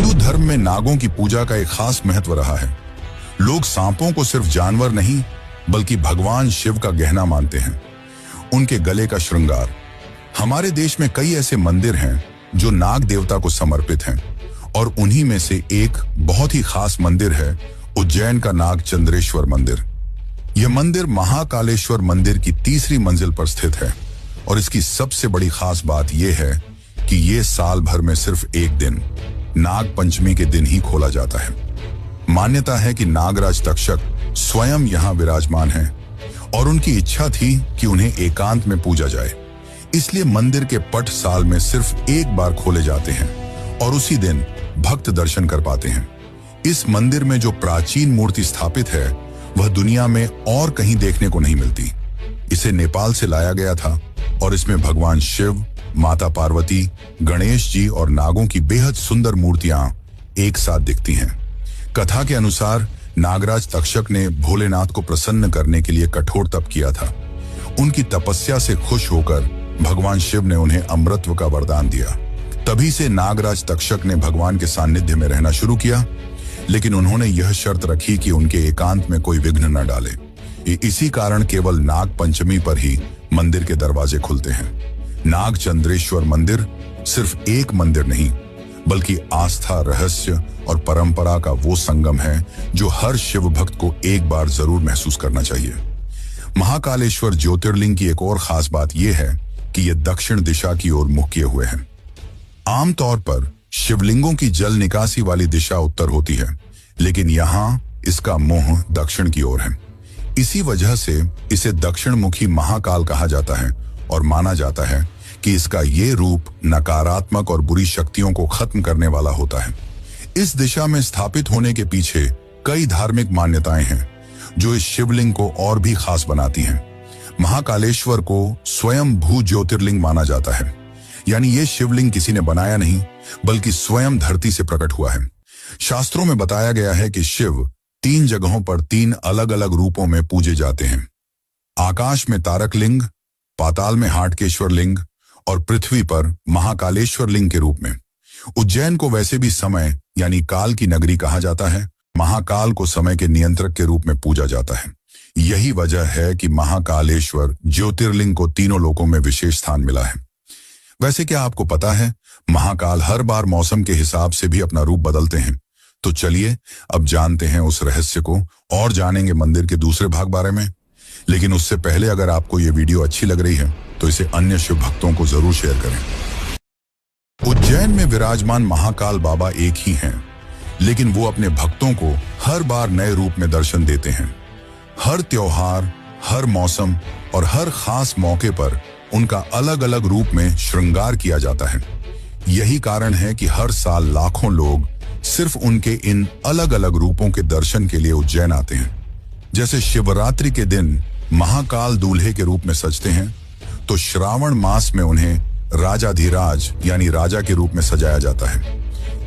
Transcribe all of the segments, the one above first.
हिंदू धर्म में नागों की पूजा का एक खास महत्व रहा है। लोग सांपों को सिर्फ जानवर नहीं बल्कि भगवान शिव का गहना मानते हैं, उनके गले का श्रृंगार। हमारे देश में कई ऐसे मंदिर हैं जो नाग देवता को समर्पित हैं और उन्हीं में से एक बहुत ही खास मंदिर है उज्जैन का नाग चंद्रेश्वर मंदिर। यह मंदिर महाकालेश्वर मंदिर की तीसरी मंजिल पर स्थित है और इसकी सबसे बड़ी खास बात यह है कि यह साल भर में सिर्फ एक दिन, नाग पंचमी के दिन ही खोला जाता है। मान्यता है कि नागराज तक्षक स्वयं यहां विराजमान हैं और उनकी इच्छा थी कि उन्हें एकांत में पूजा जाए, इसलिए मंदिर के पट साल में सिर्फ एक बार खोले जाते हैं और उसी दिन भक्त दर्शन कर पाते हैं। इस मंदिर में जो प्राचीन मूर्ति स्थापित है वह दुनिया में और कहीं देखने को नहीं मिलती। इसे नेपाल से लाया गया था और इसमें भगवान शिव, माता पार्वती, गणेश जी और नागों की बेहद सुंदर मूर्तियां एक साथ दिखती हैं। कथा के अनुसार नागराज तक्षक ने भोलेनाथ को प्रसन्न करने के लिए कठोर तप किया था। उनकी तपस्या से खुश होकर भगवान शिव ने उन्हें अमृतत्व का वरदान दिया। तभी से नागराज तक्षक ने भगवान के सानिध्य में रहना शुरू किया, लेकिन उन्होंने यह शर्त रखी कि उनके एकांत में कोई विघ्न न डाले। इसी कारण केवल नाग पंचमी पर ही मंदिर के दरवाजे खुलते हैं। नाग चंद्रेश्वर मंदिर सिर्फ एक मंदिर नहीं बल्कि आस्था, रहस्य और परंपरा का वो संगम है जो हर शिव भक्त को एक बार जरूर महसूस करना चाहिए। महाकालेश्वर ज्योतिर्लिंग की एक और खास बात यह है कि यह दक्षिण दिशा की ओर मुख किए हुए हैं। आमतौर पर शिवलिंगों की जल निकासी वाली दिशा उत्तर होती है, लेकिन यहाँ इसका मुंह दक्षिण की ओर है। इसी वजह से इसे दक्षिण मुखी महाकाल कहा जाता है और माना जाता है कि इसका ये रूप नकारात्मक और बुरी शक्तियों को खत्म करने वाला होता है। इस दिशा में स्थापित होने के पीछे कई धार्मिक मान्यताएं हैं जो इस शिवलिंग को और भी खास बनाती हैं। महाकालेश्वर को स्वयं भू ज्योतिर्लिंग माना जाता है, यानी ये शिवलिंग किसी ने बनाया नहीं बल्कि स्वयं धरती से प्रकट हुआ है। शास्त्रों में बताया गया है कि शिव 3 जगहों पर 3 अलग अलग रूपों में पूजे जाते हैं। आकाश में तारक लिंग, पाताल में हाटकेश्वर लिंग और पृथ्वी पर महाकालेश्वर लिंग के रूप में। उज्जैन को वैसे भी समय यानी काल की नगरी कहा जाता है। महाकाल को समय के नियंत्रक के रूप में पूजा जाता है। यही वजह है कि महाकालेश्वर ज्योतिर्लिंग को तीनों लोकों में विशेष स्थान मिला है। वैसे क्या आपको पता है, महाकाल हर बार मौसम के हिसाब से भी अपना रूप बदलते हैं। तो चलिए अब जानते हैं उस रहस्य को और जानेंगे मंदिर के दूसरे भाग बारे में। लेकिन उससे पहले अगर आपको ये वीडियो अच्छी लग रही है तो इसे अन्य शिव भक्तों को जरूर शेयर करें। उज्जैन में विराजमान महाकाल बाबा एक ही हैं, लेकिन वो अपने भक्तों को हर बार नए रूप में दर्शन देते हैं। हर त्योहार, हर मौसम और हर खास मौके पर उनका अलग अलग रूप में श्रृंगार किया जाता है। यही कारण है कि हर साल लाखों लोग सिर्फ उनके इन अलग अलग रूपों के दर्शन के लिए उज्जैन आते हैं। जैसे शिवरात्रि के दिन महाकाल दूल्हे के रूप में सजते हैं, तो श्रावण मास में उन्हें राजाधिराज यानी राजा के रूप में सजाया जाता है।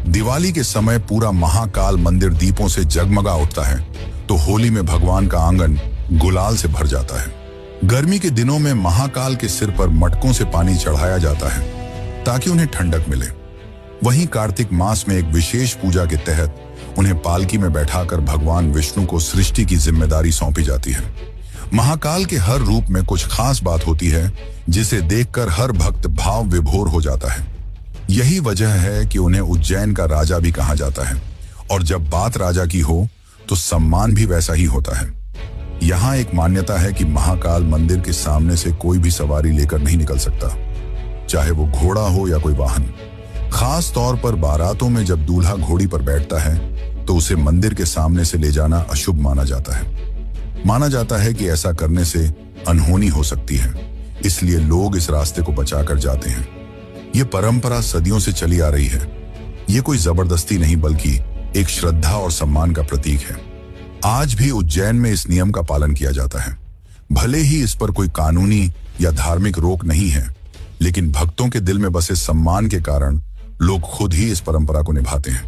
दिवाली के समय पूरा महाकाल मंदिर दीपों से जगमगा उठता है, तो होली में भगवान का आंगन गुलाल से भर जाता है। गर्मी के दिनों में महाकाल के सिर पर मटकों से पानी चढ़ाया जाता है ताकि उन्हें ठंडक मिले। वहीं कार्तिक मास में एक विशेष पूजा के तहत उन्हें पालकी में बैठाकर भगवान विष्णु को सृष्टि की जिम्मेदारी सौंपी जाती है। महाकाल के हर रूप में कुछ खास बात होती है जिसे देखकर हर भक्त भाव विभोर हो जाता है। यही वजह है कि उन्हें उज्जैन का राजा भी कहा जाता है, और जब बात राजा की हो तो सम्मान भी वैसा ही होता है। यहाँ एक मान्यता है कि महाकाल मंदिर के सामने से कोई भी सवारी लेकर नहीं निकल सकता, चाहे वो घोड़ा हो या कोई वाहन। खास तौर पर बारातों में जब दूल्हा घोड़ी पर बैठता है तो उसे मंदिर के सामने से ले जाना अशुभ माना जाता है। माना जाता है कि ऐसा करने से अनहोनी हो सकती है, इसलिए लोग इस रास्ते को बचाकर जाते हैं। ये परंपरा सदियों से चली आ रही है। ये कोई जबरदस्ती नहीं बल्कि एक श्रद्धा और सम्मान का प्रतीक है। आज भी उज्जैन में इस नियम का पालन किया जाता है। भले ही इस पर कोई कानूनी या धार्मिक रोक नहीं है, लेकिन भक्तों के दिल में बसे सम्मान के कारण लोग खुद ही इस परंपरा को निभाते हैं।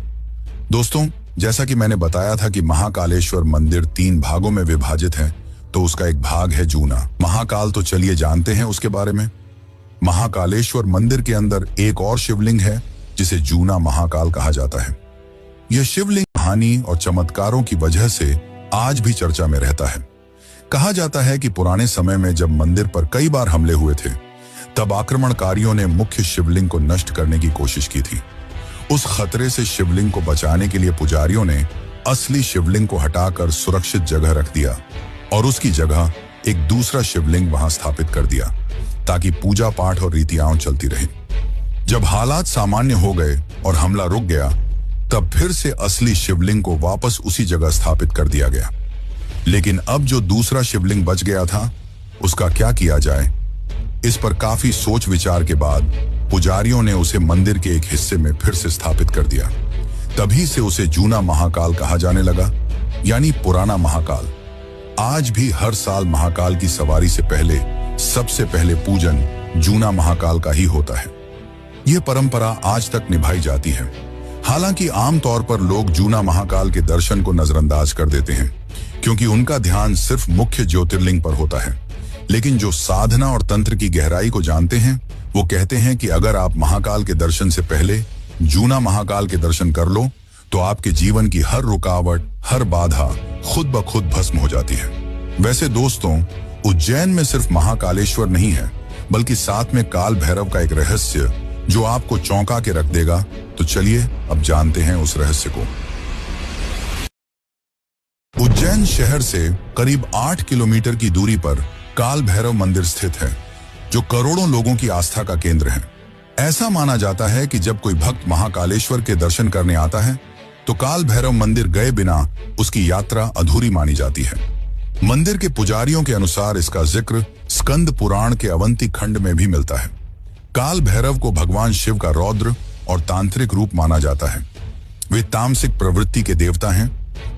दोस्तों, जैसा कि मैंने बताया था कि महाकालेश्वर मंदिर 3 भागों में विभाजित है, तो उसका एक भाग है जूना महाकाल। तो चलिए जानते हैं उसके बारे में। महाकालेश्वर मंदिर के अंदर एक और शिवलिंग है जिसे जूना महाकाल कहा जाता है। यह शिवलिंग कहानी और चमत्कारों की वजह से आज भी चर्चा में रहता है। कहा जाता है कि पुराने समय में जब मंदिर पर कई बार हमले हुए थे, तब आक्रमणकारियों ने मुख्य शिवलिंग को नष्ट करने की कोशिश की थी। उस खतरे से शिवलिंग को बचाने के लिए पुजारियों ने असली शिवलिंग को हटाकर सुरक्षित जगह रख दिया और उसकी जगह एक दूसरा शिवलिंग वहां स्थापित कर दिया, ताकि पूजा पाठ और रीतियां चलती रहे। जब हालात सामान्य हो गए और हमला रुक गया, तब फिर से असली शिवलिंग को वापस उसी जगह स्थापित कर दिया गया। लेकिन अब जो दूसरा शिवलिंग बच गया था, उसका क्या किया जाए? इस पर काफी सोच विचार के बाद पुजारियों ने उसे मंदिर के एक हिस्से में फिर से स्थापित कर दिया। तभी से उसे जूना महाकाल कहा जाने लगा, यानी पुराना महाकाल। आज भी हर साल महाकाल की सवारी से पहले सबसे पहले पूजन जूना महाकाल का ही होता है। यह परंपरा आज तक निभाई जाती है। हालांकि आमतौर पर लोग जूना महाकाल के दर्शन को नजरअंदाज कर देते हैं, क्योंकि उनका ध्यान सिर्फ मुख्य ज्योतिर्लिंग पर होता है। लेकिन जो साधना और तंत्र की गहराई को जानते हैं, वो कहते हैं कि अगर आप महाकाल के दर्शन से पहले जूना महाकाल के दर्शन कर लो, तो आपके जीवन की हर रुकावट, हर बाधा खुद ब खुद भस्म हो जाती है। वैसे दोस्तों, उज्जैन में सिर्फ महाकालेश्वर नहीं है, बल्कि साथ में काल भैरव का एक रहस्य जो आपको चौंका के रख देगा। तो चलिए अब जानते हैं उस रहस्य को। उज्जैन शहर से करीब 8 किलोमीटर की दूरी पर काल भैरव मंदिर स्थित है, जो करोड़ों लोगों की आस्था का केंद्र है। ऐसा माना जाता है कि जब कोई भक्त महाकालेश्वर के दर्शन करने आता है, तो काल भैरव मंदिर गए बिना उसकी यात्रा अधूरी मानी जाती है। मंदिर के पुजारियों के अनुसार इसका जिक्र स्कंद पुराण के अवंती खंड में भी मिलता है। काल भैरव को भगवान शिव का रौद्र और तांत्रिक रूप माना जाता है। वे तामसिक प्रवृत्ति के देवता हैं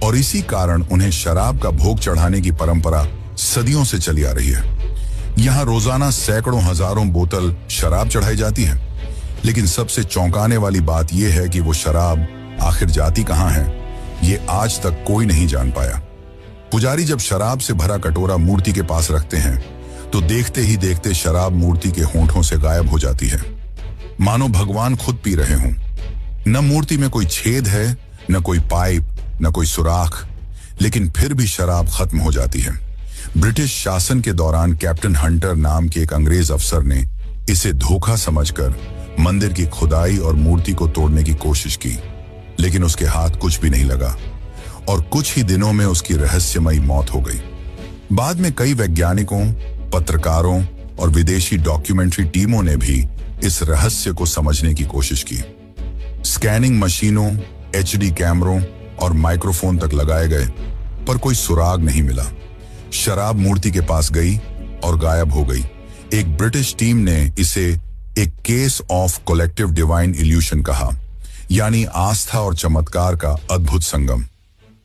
और इसी कारण उन्हें शराब का भोग चढ़ाने की परंपरा सदियों से चली आ रही है। यहाँ रोजाना सैकड़ों हजारों बोतल शराब चढ़ाई जाती है। लेकिन सबसे चौंकाने वाली बात यह है कि वो शराब आखिर जाती कहाँ है, ये आज तक कोई नहीं जान पाया। पुजारी जब शराब से भरा कटोरा मूर्ति के पास रखते हैं, तो देखते ही देखते शराब मूर्ति के होंठों से गायब हो जाती है, मानो भगवान खुद पी रहे हों। न मूर्ति में कोई छेद है, न कोई पाइप, न कोई सुराख, लेकिन फिर भी शराब खत्म हो जाती है। ब्रिटिश शासन के दौरान कैप्टन हंटर नाम के एक अंग्रेज अफसर ने इसे धोखा समझकर मंदिर की खुदाई और मूर्ति को तोड़ने की कोशिश की, लेकिन उसके हाथ कुछ भी नहीं लगा और कुछ ही दिनों में उसकी रहस्यमयी मौत हो गई। बाद में कई वैज्ञानिकों, पत्रकारों और विदेशी डॉक्यूमेंट्री टीमों ने भी इस रहस्य को समझने की कोशिश की। स्कैनिंग मशीनों, HD कैमरों और माइक्रोफोन तक लगाए गए, पर कोई सुराग नहीं मिला। शराब मूर्ति के पास गई और गायब हो गई। एक ब्रिटिश टीम ने इसे एक case of collective divine evolution कहा, यानी आस्था और चमत्कार का अद्भुत संगम।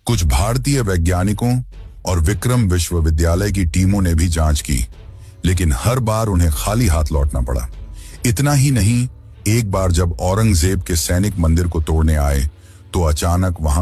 कुछ भारतीय वैज्ञानिकों और विक्रम विश्वविद्यालय की टीमों ने भी जांच की, लेकिन हर बार उन्हें खाली हाथ लौटना पड़ा। इतना ही नहीं, एक बार जब औरंगजेब के सैनिक मंदिर को तोड़ने आए, तो अचानक वहां